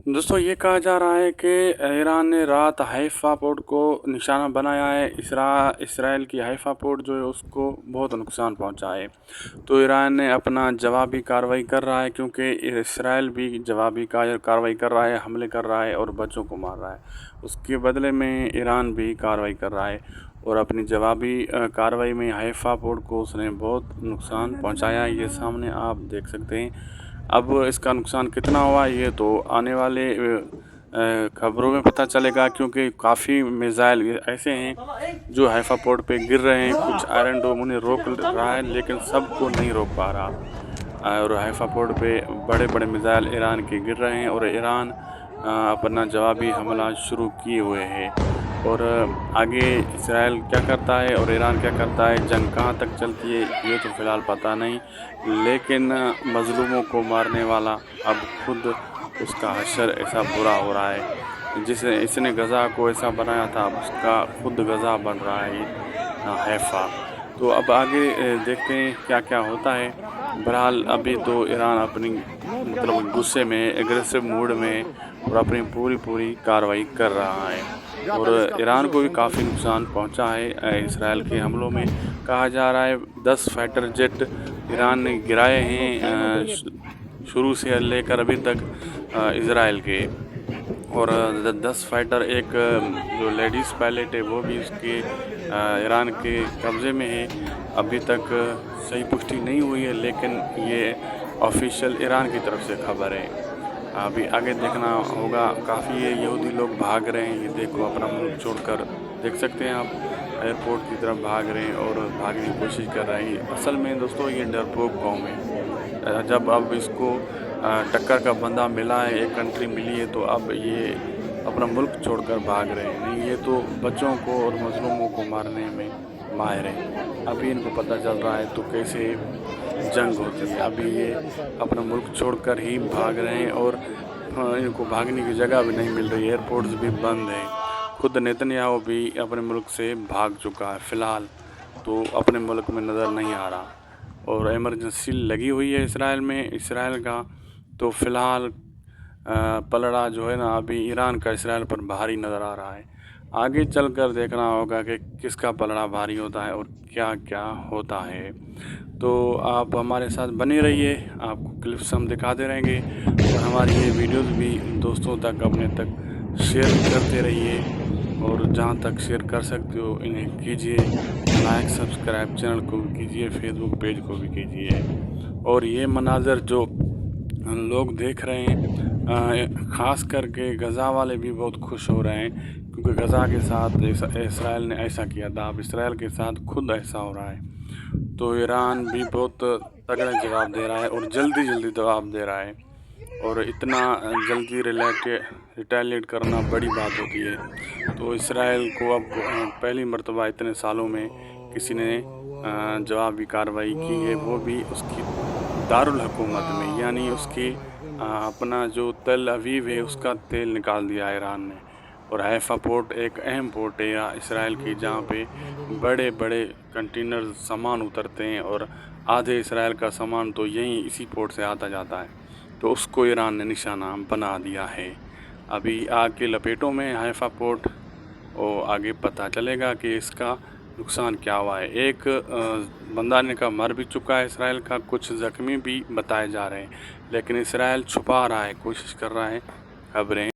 दोस्तों ये कहा जा रहा है कि ईरान ने रात हाइफा पोर्ट को निशाना बनाया है। इसराइल की हाइफा पोर्ट जो है उसको बहुत नुकसान पहुंचा है। तो ईरान ने अपना जवाबी कार्रवाई कर रहा है, क्योंकि इसराइल भी जवाबी कार्रवाई कर रहा है, हमले कर रहा है और बच्चों को मार रहा है। उसके बदले में ईरान भी कार्रवाई कर रहा है और अपनी जवाबी कार्रवाई में हाइफा पोर्ट को उसने बहुत नुकसान पहुंचाया है। ये सामने आप देख सकते हैं। अब इसका नुकसान कितना हुआ ये तो आने वाले खबरों में पता चलेगा, क्योंकि काफ़ी मिसाइल ऐसे हैं जो हाइफा पोर्ट पे गिर रहे हैं। कुछ आयरन डोम उन्हें रोक रहा है, लेकिन सबको नहीं रोक पा रहा। और हाइफा पोर्ट पे बड़े बड़े मिसाइल ईरान के गिर रहे हैं और ईरान अपना जवाबी हमला शुरू किए हुए है। और आगे इसराइल क्या करता है और ईरान क्या करता है, जंग कहाँ तक चलती है ये तो फ़िलहाल पता नहीं, लेकिन मज़लूमों को मारने वाला अब खुद उसका हशर ऐसा बुरा हो रहा है। जिसे इसने गज़ा को ऐसा बनाया था, अब उसका खुद गज़ा बन रहा है हाइफा। तो अब आगे देखते हैं क्या क्या होता है। बहरहाल अभी तो ईरान अपनी मतलब गुस्से में, एग्रेसिव मूड में और अपनी पूरी कार्रवाई कर रहा है। और ईरान को भी काफ़ी नुकसान पहुंचा है इसराइल के हमलों में। कहा जा रहा है 10 फाइटर जेट ईरान ने गिराए हैं शुरू से लेकर अभी तक इसराइल के। और 10 फाइटर, एक जो लेडीज़ पायलट है वो भी उसके ईरान के कब्ज़े में है। अभी तक सही पुष्टि नहीं हुई है, लेकिन ये ऑफिशियल ईरान की तरफ से खबर है। अभी आगे देखना होगा। काफ़ी यहूदी लोग भाग रहे हैं, ये देखो अपना मुल्क छोड़कर, देख सकते हैं आप एयरपोर्ट की तरफ भाग रहे हैं और भागने की कोशिश कर रहे हैं। असल में दोस्तों ये डरपोक कौम है। जब अब इसको टक्कर का बंदा मिला है, एक कंट्री मिली है, तो अब ये अपना मुल्क छोड़कर भाग रहे हैं। नहीं, ये तो बच्चों को और मजलूमों को मारने में माहिर है। अभी इनको पता चल रहा है तो कैसे जंग होती है। अभी ये अपना मुल्क छोड़कर ही भाग रहे हैं और इनको भागने की जगह भी नहीं मिल रही, एयरपोर्ट्स भी बंद हैं। खुद नेतन्याहू भी अपने मुल्क से भाग चुका है फ़िलहाल, तो अपने मुल्क में नज़र नहीं आ रहा। और इमरजेंसी लगी हुई है इसराइल का। तो फ़िलहाल पलड़ा जो है ना, अभी ईरान का इसराइल पर भारी नज़र आ रहा है। आगे चलकर देखना होगा कि किसका पलड़ा भारी होता है और क्या क्या होता है। तो आप हमारे साथ बने रहिए, आपको क्लिप्स हम दिखाते रहेंगे और हमारी ये वीडियोस भी दोस्तों तक, अपने तक शेयर करते रहिए। और जहाँ तक शेयर कर सकते हो इन्हें कीजिए, लाइक सब्सक्राइब चैनल को भी कीजिए, फेसबुक पेज को भी कीजिए। और ये मनाज़र जो लोग देख रहे हैं, ख़ास करके गज़ा वाले भी बहुत खुश हो रहे हैं, क्योंकि गज़ा के साथ इसराइल ने ऐसा किया था, अब इसराइल के साथ खुद ऐसा हो रहा है। तो ईरान भी बहुत तगड़ा जवाब दे रहा है और जल्दी जवाब दे रहा है। और इतना जल्दी रिटेलिएट करना बड़ी बात होती है। तो इसराइल को अब पहली मर्तबा इतने सालों में किसी ने जवाबी कार्रवाई की है, वो भी उसकी दारुल हुकूमत में, यानी उसकी अपना जो तेल अवीव है उसका तेल निकाल दिया ईरान ने। और हाइफा पोर्ट एक अहम पोर्ट है इसराइल की, जहाँ पे बड़े बड़े कंटेनर सामान उतरते हैं और आधे इसराइल का सामान तो यहीं इसी पोर्ट से आता जाता है। तो उसको ईरान ने निशाना बना दिया है। अभी आग की लपेटों में हाइफा पोर्ट, और आगे पता चलेगा कि इसका नुकसान क्या हुआ है। एक बंदा ने का मर भी चुका है इसराइल का, कुछ ज़ख्मी भी बताए जा रहे हैं, लेकिन इसराइल छुपा रहा है, कोशिश कर रहा है खबरें